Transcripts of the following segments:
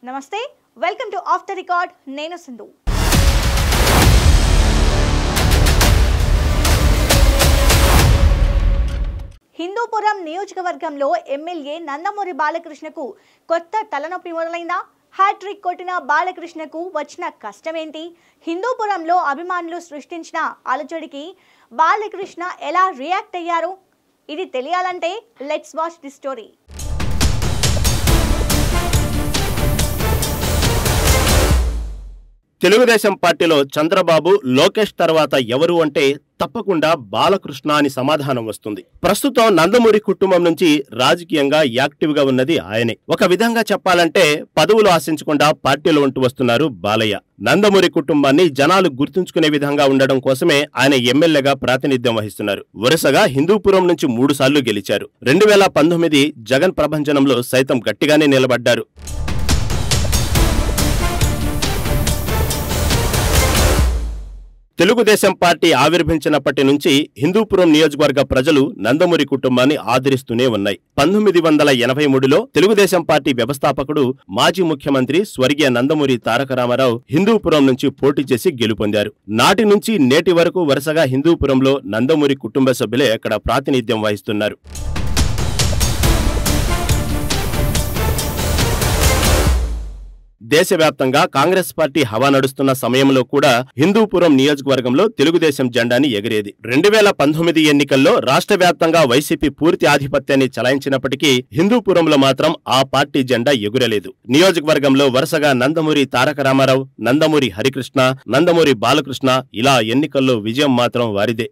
నమస్తే welcome to of the record నేను సింధు హిందూపురం నియోజకవర్గంలో ఎమ్మెల్యే నందమూరి బాలకృష్ణకు కొత్త తలనొప్పి మొదలైందా హ్యాట్రిక్ కొట్టిన బాలకృష్ణకు వచ్చిన కష్టమేంటి హిందూపురంలో అభిమానులు సృష్టించిన అలజడికి బాలకృష్ణ ఎలా రియాక్ట్ అయ్యారు ఇది తెలియాలంటే let's watch the story Telugu Desam పార్టీలో చంద్రబాబు లోకేష్ తర్వాత ఎవరు అంటే తప్పకుండా బాలకృష్ణ అని సమాధానం వస్తుంది. ప్రస్తుతం నందమూరి కుటుంబం నుంచి రాజకీయంగా యాక్టివ్ గా ఉన్నది ఆయనే. ఒక విధంగా చెప్పాలంటే పదవులు ఆశించకుండా పార్టీలో ఉంటూ వస్తున్నారు బాలయ్య. నందమూరి కుటుంబాన్ని జనాలు గుర్తుంచుకునే విధంగా ఉండడం కోసమే ఆయన ఎమ్మెల్యేగా ప్రాతినిధ్యం వహిస్తున్నారు. వరుసగా హిందూపురం నుంచి 3 సార్లు గెలిచారు. 2019 జగన్ ప్రభంజనంలో సైతం గట్టిగానే నిలబడ్డారు. తెలుగుదేశం పార్టీ ఆవిర్భించినప్పటి నుంచి హిందూపురం నియోజకవర్గ ప్రజలు నందమూరి కుటుంబాన్ని ఆదరిస్తూనే ఉన్నాయి. 1983లో తెలుగుదేశం పార్టీ వ్యవస్థాపకుడు మాజీ ముఖ్యమంత్రి స్వర్గీయ నందమూరి తారక రామారావు హిందూపురం నుంచి పోటీ చేసి గెలుపొందారు. నాటి నుంచి నేటి వరకు వరుసగా హిందూపురంలో నందమూరి కుటుంబ సభ్యులే అక్కడ ప్రాతినిధ్యం వహిస్తున్నారు. దేశవ్యాప్తంగా కాంగ్రెస్ పార్టీ హవా నడుస్తున్న సమయంలో కూడా హిందూపురం నియోజకవర్గంలో తెలుగుదేశం జెండాని ఎగిరేది. 2019 ఎన్నికల్లో రాష్ట్ర వ్యాప్తంగా వైసీపీ పూర్తి ఆధిపత్యాన్ని చలాయించినప్పటికీ హిందూపురంలో మాత్రం ఆ పార్టీ జెండా ఎగురలేదు. నియోజకవర్గంలో వరుసగా నందమూరి తారక రామారావు, నందమూరి హరికృష్ణ, నందమూరి బాలకృష్ణ ఇలా ఎన్నికల్లో విజయం మాత్రం వారిదే.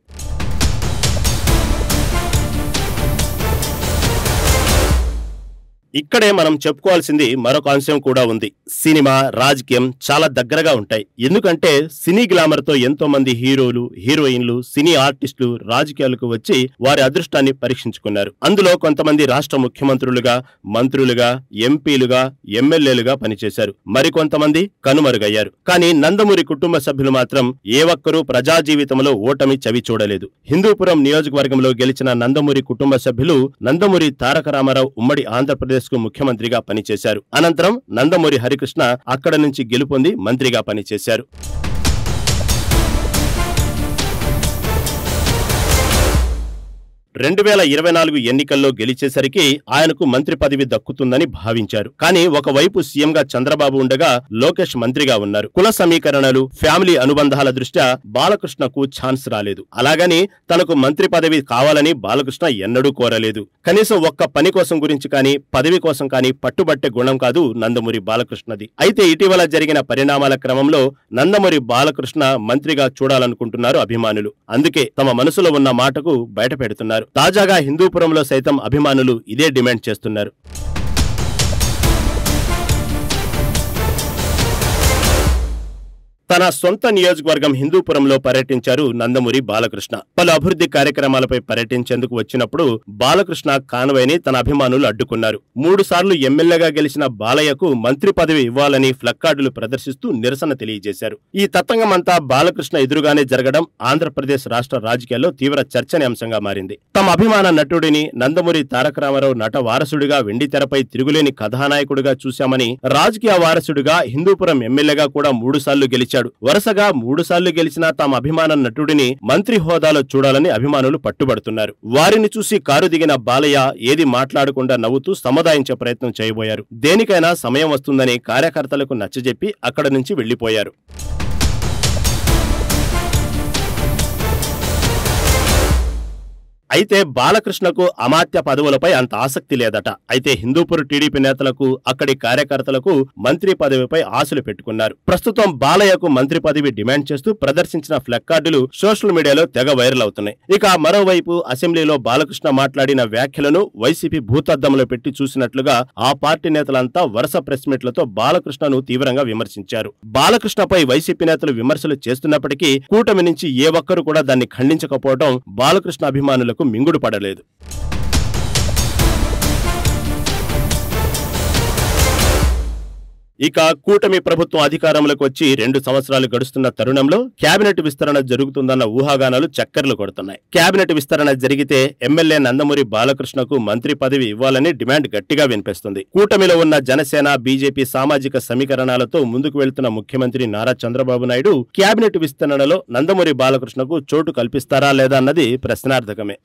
ఇక్కడే మనం చెప్పుకోవాల్సింది మరొక అంశం కూడా ఉంది. సినిమా, రాజకీయం చాలా దగ్గరగా ఉంటాయి. ఎందుకంటే సినీ గ్లామర్ తో ఎంతో మంది హీరోలు, హీరోయిన్లు, సినీ ఆర్టిస్టులు రాజకీయాలకు వచ్చి వారి అదృష్టాన్ని పరీక్షించుకున్నారు. అందులో కొంతమంది రాష్ట్ర ముఖ్యమంత్రులుగా, మంత్రులుగా, ఎంపీలుగా, ఎమ్మెల్యేలుగా పనిచేశారు. మరికొంతమంది కనుమరుగయ్యారు. కానీ నందమూరి కుటుంబ సభ్యులు మాత్రం ఏ ఒక్కరూ ప్రజా జీవితంలో ఓటమి చవి చూడలేదు. హిందూపురం నియోజకవర్గంలో గెలిచిన నందమూరి కుటుంబ సభ్యులు నందమూరి తారక రామారావు ఉమ్మడి ఆంధ్రప్రదేశ్ కు ముఖ్యమంత్రిగా పనిచేశారు. అనంతరం నందమూరి హరికృష్ణ అక్కడ నుంచి గెలుపొంది మంత్రిగా పనిచేశారు. 2024 ఎన్నికల్లో గెలిచేసరికి ఆయనకు మంత్రి పదవి దక్కుతుందని భావించారు. కానీ ఒకవైపు సీఎంగా చంద్రబాబు ఉండగా లోకేష్ మంత్రిగా ఉన్నారు. కుల సమీకరణలు, ఫ్యామిలీ అనుబంధాల దృష్ట్యా బాలకృష్ణకు ఛాన్స్ రాలేదు. అలాగని తనకు మంత్రి పదవి కావాలని బాలకృష్ణ ఎన్నడూ కోరలేదు. కనీసం ఒక్క పని కోసం గురించి కానీ, పదవి కోసం కానీ పట్టుబట్టే గుణం కాదు నందమూరి బాలకృష్ణది. అయితే ఇటీవల జరిగిన పరిణామాల క్రమంలో నందమూరి బాలకృష్ణ మంత్రిగా చూడాలనుకుంటున్నారు అభిమానులు. అందుకే తమ మనసులో ఉన్న మాటకు బయట పెడుతున్నారు. తాజాగా హిందూపురంలో సైతం అభిమానులు ఇదే డిమాండ్ చేస్తున్నారు. తన సొంత నియోజకవర్గం హిందూపురంలో పర్యటించారు నందమూరి బాలకృష్ణ. పలు అభివృద్ధి కార్యక్రమాలపై పర్యటించేందుకు వచ్చినప్పుడు బాలకృష్ణ కాన్వాయ్ని తన అభిమానులు అడ్డుకున్నారు. 3 సార్లు ఎమ్మెల్యేగా గెలిచిన బాలయ్యకు మంత్రి పదవి ఇవ్వాలని ప్లక్కార్డులు ప్రదర్శిస్తూ నిరసన తెలియజేశారు. ఈ తతంగమంతా బాలకృష్ణ ఎదురుగానే జరగడం ఆంధ్రప్రదేశ్ రాష్ట్ర రాజకీయాల్లో తీవ్ర చర్చనీయాంశంగా మారింది. తమ అభిమాన నటుడిని నందమూరి తారక రామారావు నట వారసుడిగా వెండితెరపై తిరుగులేని కథానాయకుడిగా చూశామని, రాజకీయ వారసుడిగా హిందూపురం ఎమ్మెల్యేగా కూడా 3 సార్లు గెలిచాడు. వరుసగా 3 సార్లు గెలిచిన తమ అభిమాన నటుడిని మంత్రి హోదాలో చూడాలని అభిమానులు పట్టుబడుతున్నారు. వారిని చూసి కారు దిగిన బాలయ్య ఏది మాట్లాడకుండా నవ్వుతూ సముదాయించే ప్రయత్నం చేయబోయారు. దేనికైనా సమయం వస్తుందని కార్యకర్తలకు నచ్చజెప్పి అక్కడి నుంచి వెళ్లిపోయారు. అయితే బాలకృష్ణకు అమాత్య పదవులపై అంత ఆసక్తి లేదట. అయితే హిందూపూర్ టీడీపీ నేతలకు, అక్కడి కార్యకర్తలకు మంత్రి పదవిపై ఆశలు పెట్టుకున్నారు. ప్రస్తుతం బాలయ్యకు మంత్రి పదవి డిమాండ్ చేస్తూ ప్రదర్శించిన ఫ్లెక్కార్డులు సోషల్ మీడియాలో తెగ వైరల్ అవుతున్నాయి. ఇక మరోవైపు అసెంబ్లీలో బాలకృష్ణ మాట్లాడిన వ్యాఖ్యలను వైసీపీ భూతద్దంలో పెట్టి చూసినట్లుగా ఆ పార్టీ నేతలంతా వరుస ప్రెస్ మీట్లతో బాలకృష్ణను తీవ్రంగా విమర్శించారు. బాలకృష్ణపై వైసీపీ నేతలు విమర్శలు చేస్తున్నప్పటికీ కూటమి నుంచి ఏ ఒక్కరు కూడా దాన్ని ఖండించకపోవడం బాలకృష్ణ అభిమానులకు మింగుడు పడలేదు. ఇక కూటమి ప్రభుత్వం అధికారంలోకి వచ్చి 2 సంవత్సరాలు గడుస్తున్న తరుణంలో కేబినెట్ విస్తరణ జరుగుతుందన్న ఊహాగానాలు చక్కర్లు కొడుతున్నాయి. కేబినెట్ విస్తరణ జరిగితే ఎమ్మెల్యే నందమూరి బాలకృష్ణకు మంత్రి పదవి ఇవ్వాలని డిమాండ్ గట్టిగా వినిపిస్తుంది. కూటమిలో ఉన్న జనసేన, బీజేపీ సామాజిక సమీకరణాలతో ముందుకు వెళ్తున్న ముఖ్యమంత్రి నారా చంద్రబాబు నాయుడు కేబినెట్ విస్తరణలో నందమూరి బాలకృష్ణకు చోటు కల్పిస్తారా లేదా అన్నది ప్రశ్నార్థకమే.